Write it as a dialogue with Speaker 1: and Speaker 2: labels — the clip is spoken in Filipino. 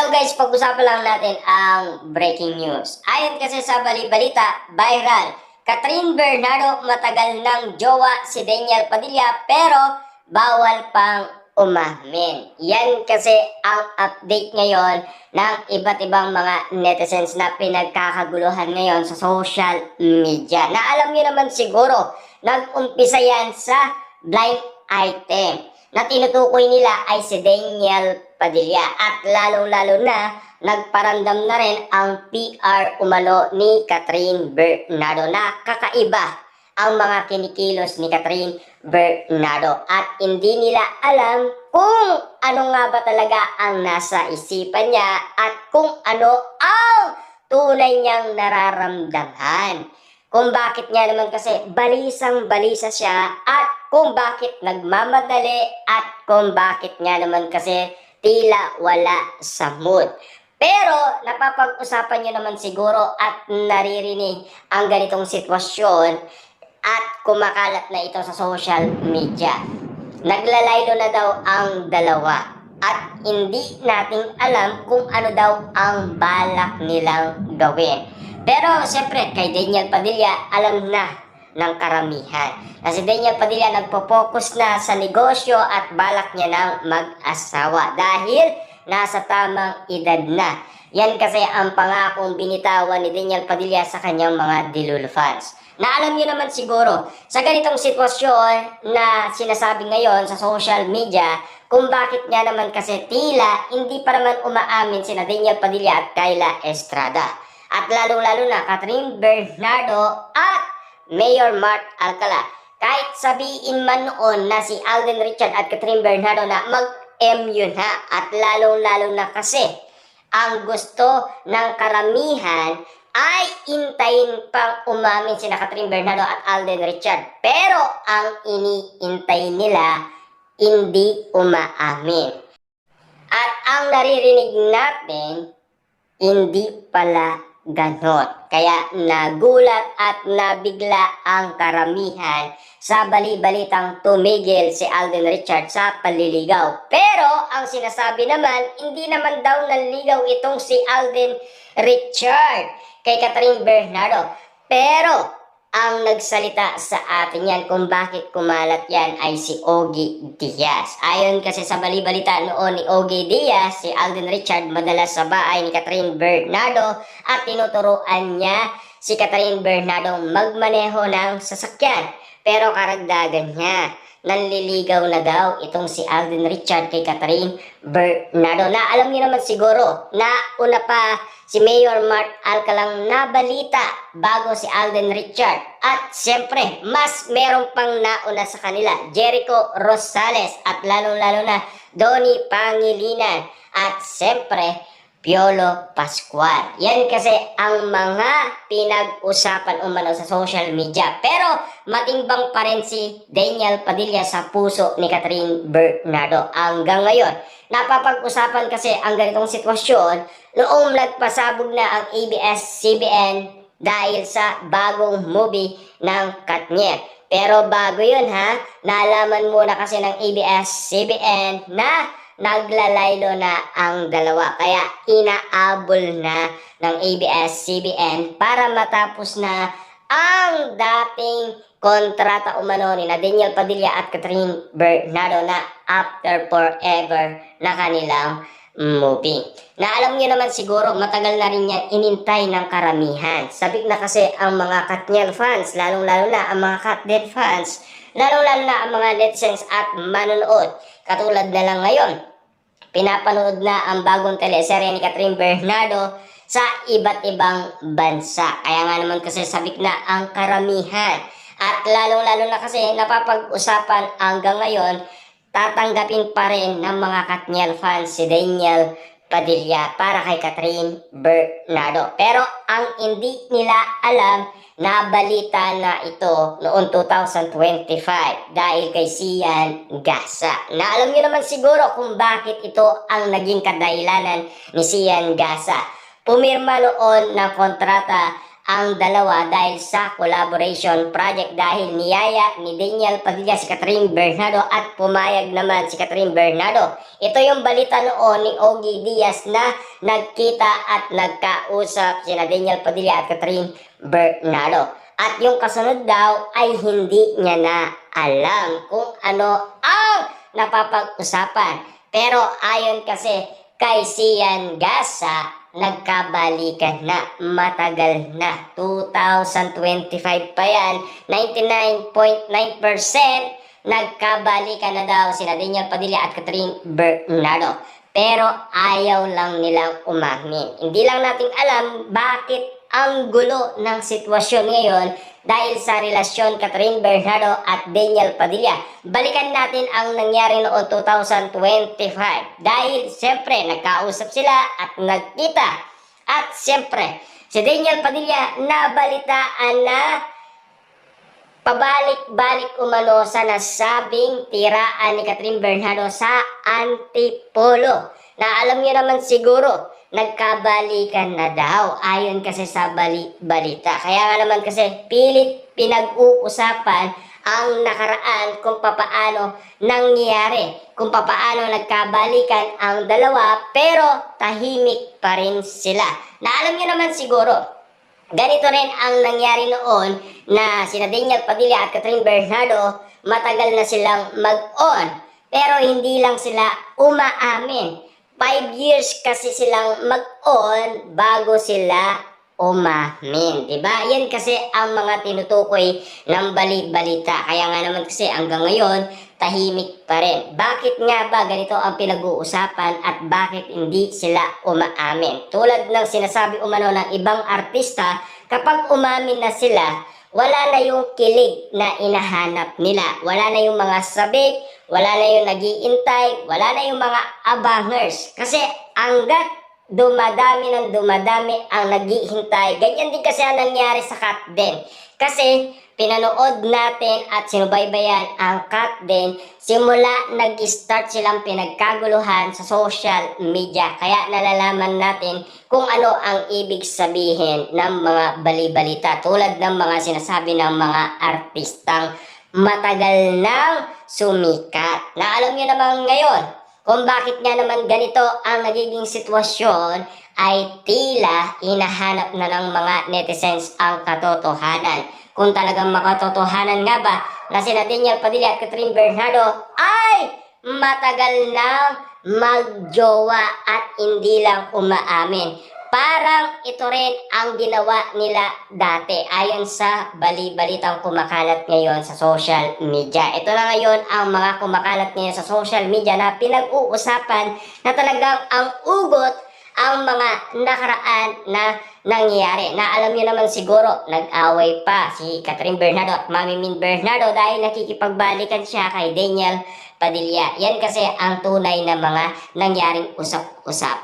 Speaker 1: Hello guys, pag-usapan lang natin ang breaking news. Ayon kasi sa balita, viral, Catherine Bernardo matagal ng jowa si Daniel Padilla pero bawal pang umamin. Yan kasi ang update ngayon ng iba't ibang mga netizens na pinagkakaguluhan ngayon sa social media. Na alam niyo naman siguro, nag-umpisa yan sa blind item na tinutukoy nila ay si Daniel Padilla at lalong-lalo na nagparamdam na rin ang PR umano ni Catherine Bernardo na kakaiba ang mga kinikilos ni Catherine Bernardo at hindi nila alam kung ano nga ba talaga ang nasa isipan niya at kung ano ang tunay niyang nararamdaman. Kung bakit nga naman kasi balisang-balisa siya at kung bakit nagmamadali at kung bakit nga naman kasi tila wala sa mood. Pero napapag-usapan nyo naman siguro at naririnig ang ganitong sitwasyon at kumakalat na ito sa social media. Naglalaylo na daw ang dalawa at hindi nating alam kung ano daw ang balak nilang gawin. Pero siyempre kay Daniel Padilla alam na ng karamihan. Na si Daniel Padilla nagpo-focus na sa negosyo at balak niya ng mag-asawa dahil nasa tamang edad na. Yan kasi ang pangakong binitawan ni Daniel Padilla sa kanyang mga Dilul fans. Na alam niyo naman siguro, sa ganitong sitwasyon na sinasabi ngayon sa social media, kung bakit nga naman kasi tila hindi pa naman umaamin sina Daniel Padilla at Kyla Estrada. At lalong-lalo na Catherine Bernardo at Mayor Mark Alcala. Kahit sabihin man noon na si Alden Richard at Catherine Bernardo na mag-MU na at lalong-lalo na kasi ang gusto ng karamihan ay intayin pang umamin sina Catherine Bernardo at Alden Richard. Pero ang iniintay nila hindi umaamin. At ang naririnig natin hindi pala ganon. Kaya nagulat at nabigla ang karamihan sa bali-balitang tumigil si Alden Richard sa panliligaw. Pero ang sinasabi naman, hindi naman daw nanligaw itong si Alden Richard kay Catherine Bernardo. Pero ang nagsalita sa atin yan kung bakit kumalat yan ay si Ogie Diaz. Ayon kasi sa bali-balita noon ni Ogie Diaz, si Alden Richard madalas sa bahay ni Catherine Bernardo at tinuturuan niya si Catherine Bernardo magmaneho ng sasakyan. Pero karagdagan niya, nanliligaw na daw itong si Alden Richard kay Catherine Bernardo. Na alam niyo naman siguro na una pa si Mayor Mark Alcalang nabalita bago si Alden Richard. At siyempre, mas meron pang nauna sa kanila, Jericho Rosales at lalong-lalo na Donnie Pangilinan. At siyempre, Piolo Pascual. Yan kasi ang mga pinag-usapan umano sa social media. Pero matimbang pa rin si Daniel Padilla sa puso ni Catherine Bernardo. Hanggang ngayon, napapag-usapan kasi ang ganitong sitwasyon noong nagpasabog na ang ABS-CBN dahil sa bagong movie ng Katniel. Pero bago yun nalaman muna kasi ng ABS-CBN na naglalaylo na ang dalawa. Kaya inaabol na ng ABS-CBN para matapos na ang dating kontrata umano ni Daniel Padilla at Catherine Bernardo na After Forever na kanilang movie. Na alam niyo naman siguro matagal na rin yan inintay ng karamihan. Sabik na kasi ang mga Katniel fans, lalong-lalo na ang mga Katniel fans, lalong-lalo na ang mga netizens at manonood. Katulad na lang ngayon, pinapanood na ang bagong teleserye ni Catherine Bernardo sa iba't ibang bansa. Kaya nga naman kasi sabik na ang karamihan. At lalong-lalo na kasi napapag-usapan hanggang ngayon, tatanggapin pa rin ng mga Katniel fans si Daniel Padilla para kay Catherine Bernardo. Pero ang hindi nila alam na balita na ito noong 2025 dahil kay Sian Gasa. Na alam niyo naman siguro kung bakit ito ang naging kadahilanan ni Sian Gasa. Pumirma noon ng kontrata ang dalawa dahil sa collaboration project, dahil niyaya ni Daniel Padilla si Catherine Bernardo at pumayag naman si Catherine Bernardo. Ito yung balita noon ni Ogie Diaz na nagkita at nagkausap sina Daniel Padilla at Catherine Bernardo. At yung kasunod daw ay hindi niya na alam kung ano ang napapag-usapan. Pero ayon kasi kay Sian Gasa, nagkabalikan na, matagal na, 2025 pa yan, 99.9% nagkabalikan na daw sina Daniel Padilla at Catherine Bernardo. Pero ayaw lang nilang umamin. Hindi lang natin alam bakit ang gulo ng sitwasyon ngayon dahil sa relasyon Catherine Bernardo at Daniel Padilla. Balikan natin ang nangyari noong 2025. Dahil siyempre nagkausap sila at nagkita. At siyempre si Daniel Padilla nabalitaan na pabalik-balik umano sa nasabing tiraan ni Catherine Bernardo sa Antipolo. Na alam niyo naman siguro, nagkabalikan na daw ayon kasi sa balita. Kaya nga naman kasi pilit pinag-uusapan ang nakaraan kung papaano nangyari, kung papaano nagkabalikan ang dalawa pero tahimik pa rin sila. Na alam niyo naman siguro, ganito rin ang nangyari noon na sina Daniel Padilla at Catherine Bernardo, matagal na silang mag-on pero hindi lang sila umaamin. 5 years kasi silang mag-on bago sila umamin, diba? Yan kasi ang mga tinutukoy ng balita. Kaya nga naman kasi hanggang ngayon, tahimik pa rin. Bakit nga ba ganito ang pinag-uusapan at bakit hindi sila umaamin? Tulad ng sinasabi umano ng ibang artista, kapag umamin na sila, wala na yung kilig na inahanap nila. Wala na yung mga sabik, wala na yung nag-iintay, wala na yung mga abangers. Kasi hanggat dumadami ng dumadami ang naghihintay, ganyan din kasi ang nangyari sa Kat Den. Kasi pinanood natin at sinubaybayan ang Kat Den simula nag-start silang pinagkaguluhan sa social media. Kaya nalalaman natin kung ano ang ibig sabihin ng mga bali-balita tulad ng mga sinasabi ng mga artistang matagal nang sumikat. Na alam niyo naman ngayon kung bakit nga naman ganito ang nagiging sitwasyon ay tila hinahanap na ng mga netizens ang katotohanan. Kung talagang makatotohanan nga ba na sina Daniel Padilla at Catherine Bernardo ay matagal nang magjowa at hindi lang umaamin. Parang ito rin ang ginawa nila dati ayon sa bali-balitang kumakalat ngayon sa social media. Ito na ngayon ang mga kumakalat ngayon sa social media na pinag-uusapan na talagang ang ugot ang mga nakaraan na nangyayari. Na alam niyo naman siguro, nag-away pa si Catherine Bernardo at Mami Min Bernardo dahil nakikipagbalikan siya kay Daniel Padilla. Yan kasi ang tunay na mga nangyaring usap-usapan.